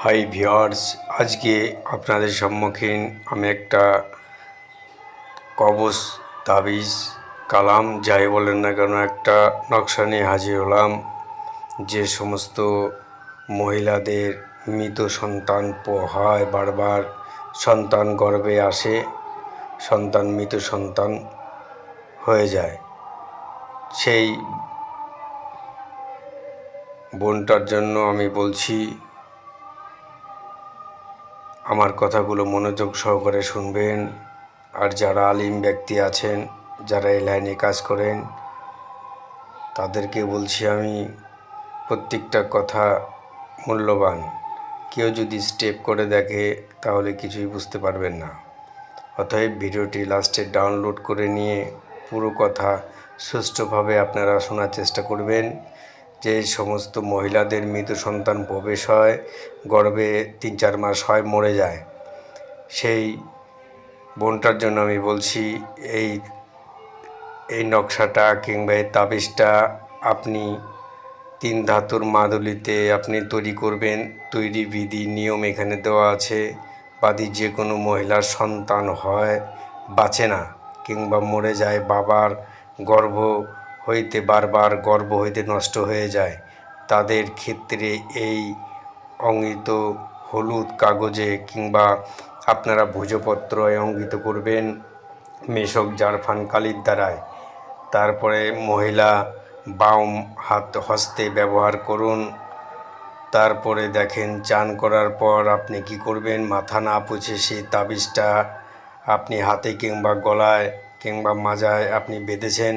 Hi viewers, আজকে আপনাদের সম্মুখীন আমি একটা কবচ, তাবিজ, কালাম যাই বলেন না কেন একটা নকশা নিয়ে হাজির হলাম। যে সমস্ত মহিলাদের মৃত সন্তান হয়, বারবার সন্তান গর্ভে আসে, মৃত সন্তান হয়ে যায়, সেই বোনটার জন্য আমি বলছি, আমার কথাগুলো মনোযোগ সহকারে শুনবেন। আর যারা আলিম ব্যক্তি আছেন, যারা এই লাইনে কাজ করেন, তাদেরকে বলছি আমি, প্রত্যেকটা কথা মূল্যবান। কেউ যদি স্টেপ করে দেখে তাহলে কিছুই বুঝতে পারবেন না। অতএব ভিডিওটি লাস্টে ডাউনলোড করে নিয়ে পুরো কথা সুষ্ঠুভাবে আপনারা শোনার চেষ্টা করবেন। যে সমস্ত মহিলাদের মৃত সন্তান প্রবেশ হয়, গর্ভে 3-4 মাস হয়, মরে যায়, সেই বোনটার জন্য আমি বলছি, এই নকশাটা কিংবা এই তাবিজটা আপনি 3 ধাতুর মাদুলিতে আপনি তৈরি করবেন। তৈরি বিধি নিয়ম এখানে দেওয়া আছে। বাদী যে কোনো মহিলার সন্তান হয়, বাঁচে না কিংবা মরে যায়, বাবার গর্ভ হইতে বারবার গর্ভ হইতে নষ্ট হয়ে যায়, তাদের ক্ষেত্রে এই অঙ্গিত হলুদ কাগজে কিংবা আপনারা ভোজপত্রয় অঙ্কিত করবেন মেশক জারফান কালির দ্বারায়। তারপরে মহিলা বাম হস্তে ব্যবহার করুন। তারপরে দেখেন, চান করার পর আপনি কি করবেন, মাথা না পুছে সেই তাবিজটা আপনি হাতে কিংবা গলায় কিংবা মাজায় আপনি বেঁধেছেন,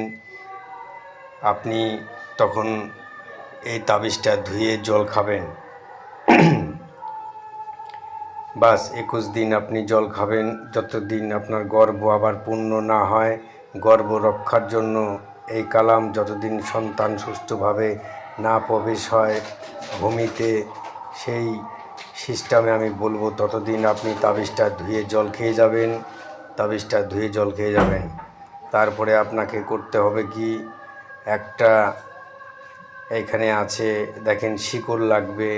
আপনি তখন এই তাবিজটা ধুয়ে জল খাবেন। বাস 21 দিন আপনি জল খাবেন, যতদিন আপনার গর্ভ আবার পূর্ণ না হয়। গর্ভ রক্ষার জন্য এই কালাম, যতদিন সন্তান সুষ্ঠুভাবে না প্রবেশ হয় ভূমিতে, সেই সিস্টেমে আমি বলবো ততদিন আপনি তাবিজটা ধুয়ে জল খেয়ে যাবেন। তারপরে আপনাকে করতে হবে কি, একটা এইখানে আছে দেখেন শিকড় লাগবে,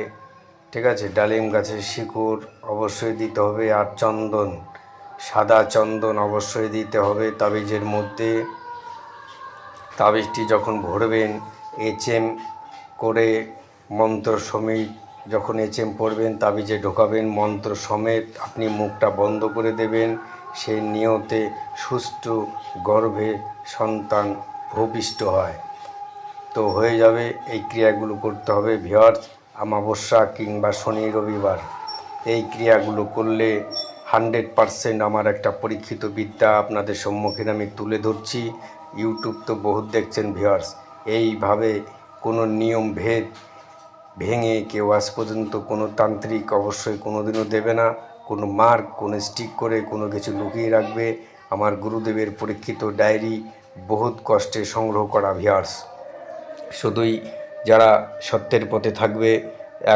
ঠিক আছে, ডালিম গাছের শিকড় অবশ্যই দিতে হবে। আর চন্দন, সাদা চন্দন অবশ্যই দিতে হবে তাবিজের মধ্যে। তাবিজটি যখন ভরবেন, এচএম করে মন্ত্র সমেত যখন এচএম পড়বেন, তাবিজে ঢোকাবেন, মন্ত্র সমেত আপনি মুখটা বন্ধ করে দেবেন। সেই নিয়তে সুষ্ঠু গর্ভে সন্তান ভূপিষ্ঠ হয়, তো হয়ে যাবে। এই ক্রিয়াগুলো করতে হবে ভিউয়ার্স, অমাবস্যা কিংবা শনি রবিবার। এই ক্রিয়াগুলো করলে 100% আমার একটা পরীক্ষিত বিদ্যা আপনাদের সম্মুখীন আমি তুলে ধরছি। ইউটিউব তো বহুত দেখছেন ভিউয়ার্স, এইভাবে কোনো নিয়ম ভেদ ভেঙে কেউ আজ পর্যন্ত কোনো তান্ত্রিক অবশ্যই কোনো দিনও দেবে না। কোনো মার্ক, কোনো স্টিক করে কোনো কিছু লুকিয়ে রাখবে। আমার গুরুদেবের পরীক্ষিত ডায়েরি বহুত কষ্টে সংগ্রহ করা ভিউয়ার্স। শুধুই যারা সত্যের পথে থাকবে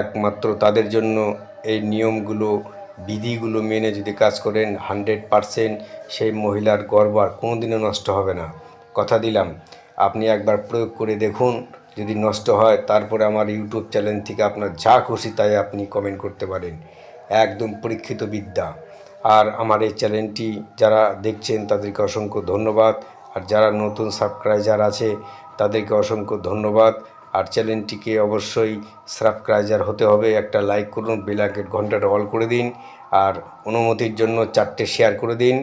একমাত্র তাদের জন্য এই নিয়মগুলো, বিধিগুলো মেনে যদি কাজ করেন, 100% সেই মহিলার গর্ভ আর কোনোদিনও নষ্ট হবে না। কথা দিলাম, আপনি একবার প্রয়োগ করে দেখুন। যদি নষ্ট হয়, তারপরে আমার ইউটিউব চ্যানেল থেকে আপনার যা খুশি তাই আপনি কমেন্ট করতে পারেন। একদম পরীক্ষিত বিদ্যা। আর আমার এই চ্যানেলটি যারা দেখছেন তাদেরকে অসংখ্য ধন্যবাদ। আর যারা নতুন সাবস্ক্রাইবার আছে তাদেরকে অসংখ্য ধন্যবাদ। আর চ্যানেলটিকে অবশ্যই সাবস্ক্রাইবার হতে হবে। একটা লাইক করুন, বেল আইকন ঘন্টাটা অল করে দিন, আর অনুমতির জন্য 4টে শেয়ার করে দিন।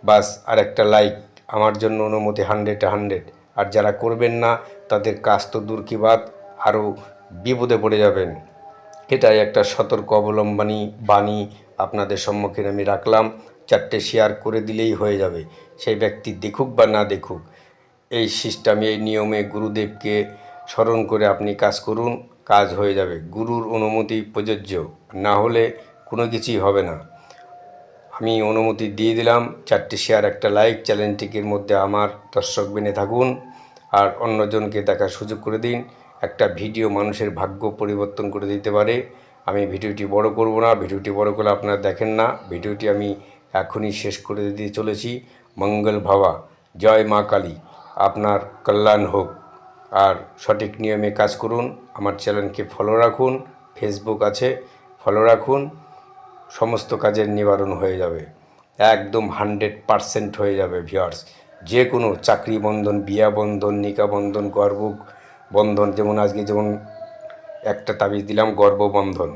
বাস, আর একটা লাইক আমার জন্য অনুমতি 100-100। আর যারা করবেন না তাদের কাজ তো দূর কি বাত, আরও বিপদে পড়ে যাবেন। এটাই একটা সতর্ক অবলম্বনী বাণী আপনাদের সম্মুখীন আমি রাখলাম। 4টে শেয়ার করে দিলেই হয়ে যাবে, সেই ব্যক্তি দেখুক বা না দেখুক। এই সিস্টেমে, এই নিয়মে গুরুদেবকে স্মরণ করে আপনি কাজ করুন, কাজ হয়ে যাবে। গুরুর অনুমতি প্রযোজ্য, না হলে কোনো কিছুই হবে না। আমি অনুমতি দিয়ে দিলাম। 4টে শেয়ার, একটা লাইক, চ্যানেলটির মধ্যে আমার দর্শক বেনে থাকুন, আর অন্যজনকে দেখার সুযোগ করে দিন। একটা ভিডিও মানুষের ভাগ্য পরিবর্তন করে দিতে পারে। আমি ভিডিওটি বড় করব না, ভিডিওটি বড় করলে আপনারা দেখেন না। ভিডিওটি আমি এখনই শেষ করে দিতে চলেছি। মঙ্গল ভাবা, জয় মা কালী, আপনার কল্যাণ হোক। আর সঠিক নিয়মে কাজ করুন। আমার চ্যানেলকে ফলো রাখুন, ফেসবুক আছে, ফলো রাখুন, সমস্ত কাজের নিবারণ হয়ে যাবে, একদম 100% হয়ে যাবে ভিউয়ার্স। যে কোনো চাকরি বন্ধন, বিয়া বন্ধন, নিকা বন্ধন, গর্ভ বন্ধন, যেমন আজকে যেমন একটা তাবিজ দিলাম গর্ভ বন্ধন,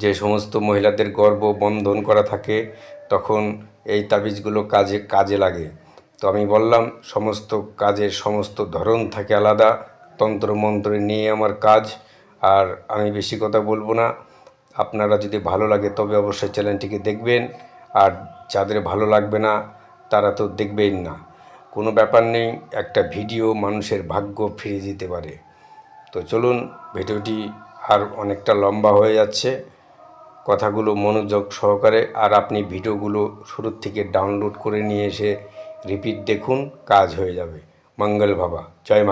যে সমস্ত মহিলাদের গর্ভ বন্ধন করা থাকে তখন এই তাবিজগুলো কাজে লাগে। তো আমি বললাম সমস্ত কাজের সমস্ত ধরন থাকে আলাদা, তন্ত্রমন্ত্র নিয়ে আমার কাজ। আর আমি বেশি কথা বলবো না, আপনারা যদি ভালো লাগে তবে অবশ্যই চ্যানেলটিকে দেখবেন, আর যাদের ভালো লাগবে না তারা তো দেখবেন না, কোনো ব্যাপার নেই, একটা ভিডিও মানুষের ভাগ্য ফিরিয়ে দিতে পারে। তো চলুন, ভিডিওটি আর অনেকটা লম্বা হয়ে যাচ্ছে, কথাগুলো মনোযোগ সহকারে, আর আপনি ভিডিওগুলো শুরুর থেকে ডাউনলোড করে নিয়ে এসে রিপিট দেখুন, কাজ হয়ে যাবে। মঙ্গল ভাবা, জয় মা।